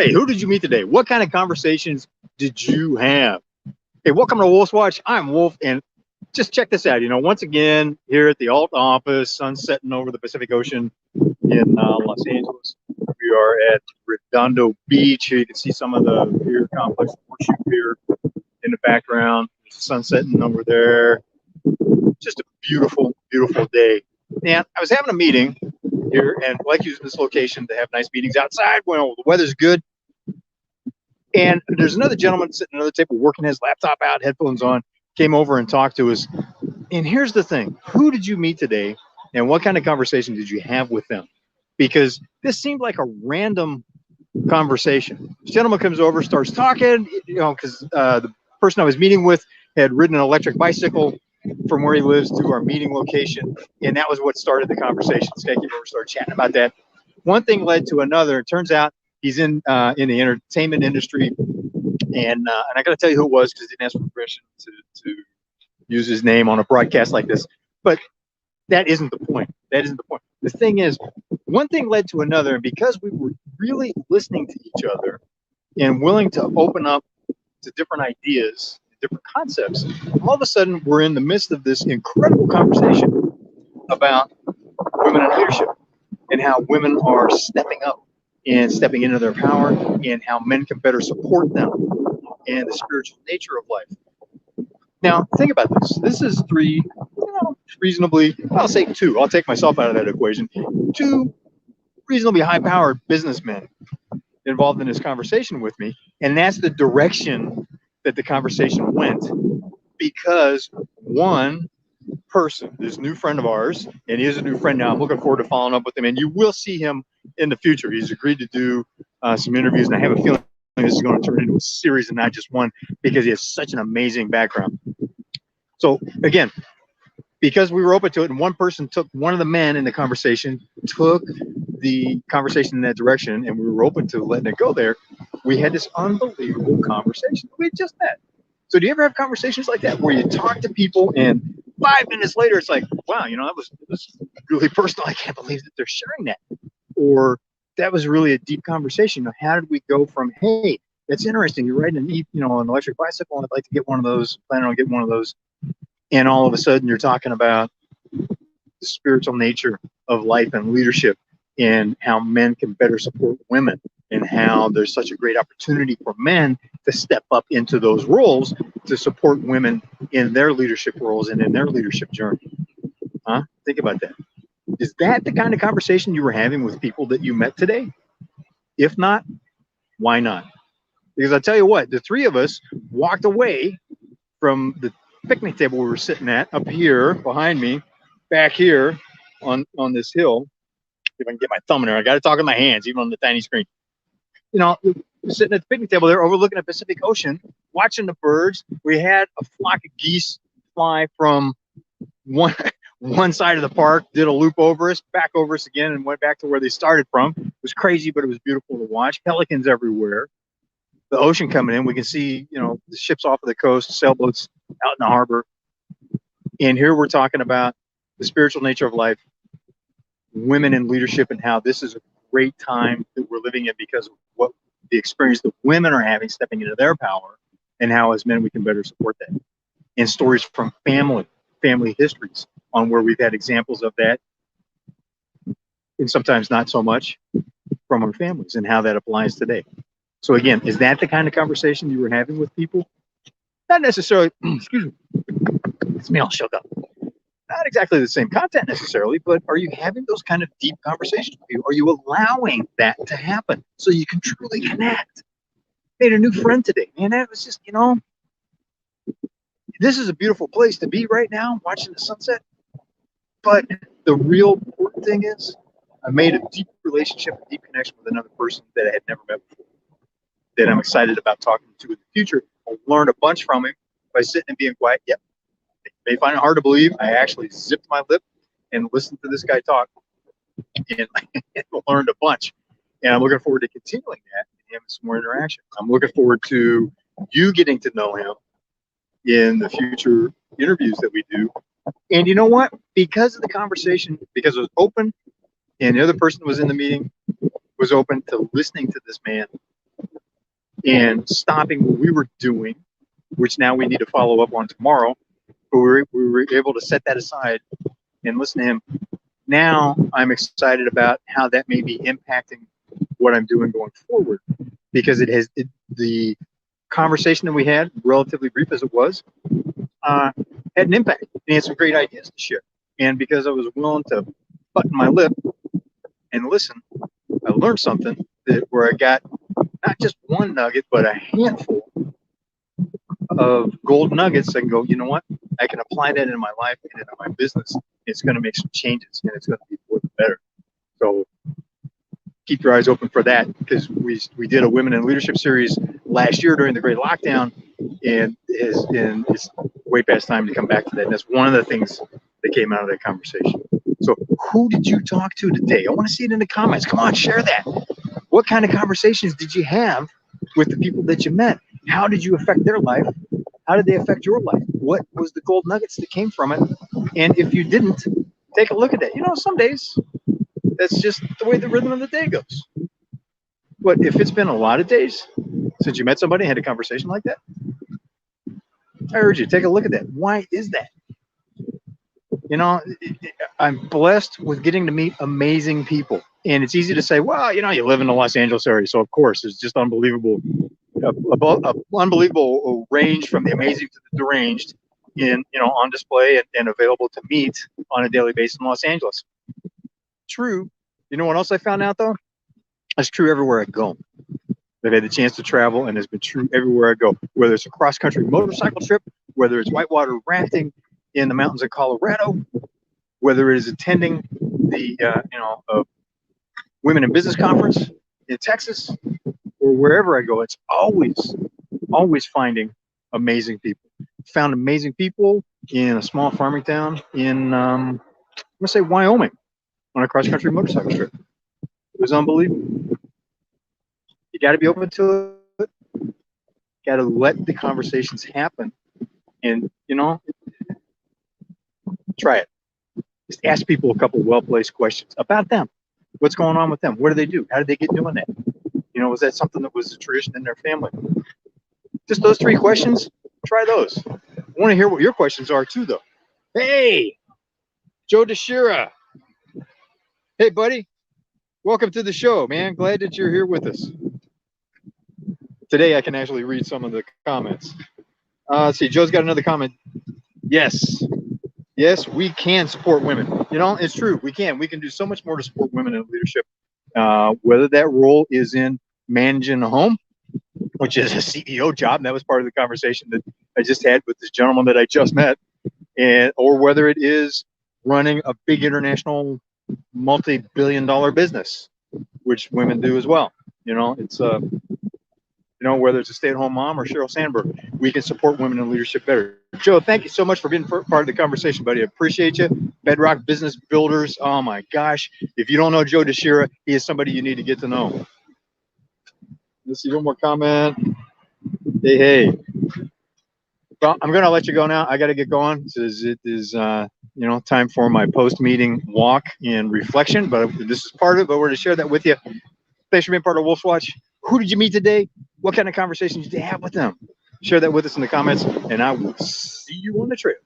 Hey, who did you meet today? What kind of conversations did you have? Hey, welcome to Wolf's Watch. I'm Wolf, and just check this out. Once again, here at the Alt office, sun setting over the Pacific Ocean in Los Angeles. We are at Redondo Beach. Here you can see some of the pier complex, the Horseshoe Pier in the background. There's the sun setting over there. Just a beautiful, beautiful day. And I was having a meeting here, and I like using this location to have nice meetings outside when the weather's good. And there's another gentleman sitting at another table working his laptop out, headphones on, came over and talked to us. And here's the thing. Who did you meet today? And what kind of conversation did you have with them? Because this seemed like a random conversation. This gentleman comes over, starts talking, because the person I was meeting with had ridden an electric bicycle from where he lives to our meeting location. And that was what started the conversation. This guy came over, started chatting about that. One thing led to another. It turns out he's in the entertainment industry, and I got to tell you who it was because he didn't ask for permission to use his name on a broadcast like this. But that isn't the point. That isn't the point. The thing is, one thing led to another, and because we were really listening to each other and willing to open up to different ideas, different concepts, all of a sudden we're in the midst of this incredible conversation about women in leadership and how women are stepping up and stepping into their power, and how men can better support them, and the spiritual nature of life. Now, think about this. This is three, reasonably, I'll say two. I'll take myself out of that equation. Two reasonably high-powered businessmen involved in this conversation with me, and that's the direction that the conversation went, because one person, this new friend of ours, and he is a new friend now. I'm looking forward to following up with him, and you will see him in the future. He's agreed to do some interviews, and I have a feeling this is going to turn into a series and not just one, because he has such an amazing background. So again, because we were open to it, and one person took, one of the men in the conversation took the conversation in that direction, and we were open to letting it go there, we had this unbelievable conversation. We just met. So do you ever have conversations like that where you talk to people and 5 minutes later it's like, wow, that was really personal. I can't believe that they're sharing that. Or that was really a deep conversation. How did we go from, hey, that's interesting, you're riding an electric bicycle, and I'd like to get one of those, planning on getting one of those, and all of a sudden you're talking about the spiritual nature of life and leadership, and how men can better support women, and how there's such a great opportunity for men to step up into those roles to support women in their leadership roles and in their leadership journey. Think about that. Is that the kind of conversation you were having with people that you met today? If not, why not? Because I tell you what, the three of us walked away from the picnic table we were sitting at up here behind me, back here on this hill. If I can get my thumb in there, I got to talk with my hands, even on the tiny screen. Sitting at the picnic table there, overlooking the Pacific Ocean, watching the birds. We had a flock of geese fly from one side of the park, did a loop over us, back over us again, and went back to where they started from. It was crazy, but it was beautiful to watch. Pelicans everywhere. The ocean coming in. We can see, the ships off of the coast, sailboats out in the harbor. And here we're talking about the spiritual nature of life, women in leadership, and how this is a great time that we're living in because of what the experience that women are having stepping into their power, and how as men we can better support that. And stories from family histories on where we've had examples of that, and sometimes not so much, from our families, and how that applies today. So again, is that the kind of conversation you were having with people? Not necessarily, excuse me, it's me all shook up. Not exactly the same content necessarily, but are you having those kind of deep conversations with you? Are you allowing that to happen so you can truly connect? Made a new friend today, man. That was just, this is a beautiful place to be right now, watching the sunset. But the real important thing is, I made a deep relationship, a deep connection with another person that I had never met before, that I'm excited about talking to in the future. I'll learn a bunch from him by sitting and being quiet. Yep. You may find it hard to believe, I actually zipped my lip and listened to this guy talk, and learned a bunch. And I'm looking forward to continuing that and having some more interaction. I'm looking forward to you getting to know him in the future interviews that we do. And you know what? Because of the conversation, because it was open, and the other person was in the meeting, was open to listening to this man, and stopping what we were doing, which now we need to follow up on tomorrow. But we were able to set that aside and listen to him. Now I'm excited about how that may be impacting what I'm doing going forward, because the conversation that we had, relatively brief as it was, had an impact. And he had some great ideas to share. And because I was willing to button my lip and listen, I learned something where I got not just one nugget, but a handful of gold nuggets. I can go, you know what? I can apply that in my life and in my business. It's going to make some changes, and it's going to be for the better. So keep your eyes open for that, because we did a Women in Leadership series last year during the Great Lockdown, and it's way past time to come back to that. And that's one of the things that came out of that conversation. So who did you talk to today? I want to see it in the comments. Come on, share that. What kind of conversations did you have with the people that you met? How did you affect their life? How did they affect your life? What was the gold nuggets that came from it? And if you didn't, take a look at that. You know, some days that's just the way the rhythm of the day goes. But if it's been a lot of days since you met somebody and had a conversation like that, I urge you, take a look at that. Why is that? You know, I'm blessed with getting to meet amazing people. And it's easy to say, well, you know, you live in the Los Angeles area, so of course it's just unbelievable. Unbelievable range from the amazing to the deranged on display and available to meet on a daily basis in Los Angeles. True. You know what else I found out though? That's true everywhere I go. I've had the chance to travel, and it's been true everywhere I go. Whether it's a cross-country motorcycle trip, whether it's whitewater rafting in the mountains of Colorado, whether it is attending the Women in Business Conference in Texas, or wherever I go, it's always finding amazing people. Found amazing people in a small farming town in I'm gonna say Wyoming on a cross-country motorcycle trip. It was unbelievable. You got to be open to it. Got to let the conversations happen, and try it. Just ask people a couple well-placed questions about them. What's going on with them? What do they do? How did they get doing that? Was that something that was a tradition in their family? Just those 3 questions. Try those. I want to hear what your questions are too, though. Hey, Joe DeShira. Hey, buddy. Welcome to the show, man. Glad that you're here with us. Today, I can actually read some of the comments. Let's see. Joe's got another comment. Yes, we can support women. It's true. We can. We can do so much more to support women in leadership. Whether that role is in managing a home, which is a CEO job, and that was part of the conversation that I just had with this gentleman that I just met, or whether it is running a big international multi-billion-dollar business, which women do as well. It's whether it's a stay-at-home mom or Sheryl Sandberg, we can support women in leadership better. Joe, thank you so much for being part of the conversation, buddy. I appreciate you. Bedrock Business Builders. Oh my gosh. If you don't know Joe DeShira, he is somebody you need to get to know. Let's see one more comment. Hey. Well, I'm going to let you go now. I got to get going. It is time for my post-meeting walk and reflection, but this is part of it, but we're to share that with you. Thanks for being part of Wolf's Watch. Who did you meet today? What kind of conversations did you have with them? Share that with us in the comments, and I will see you on the trail.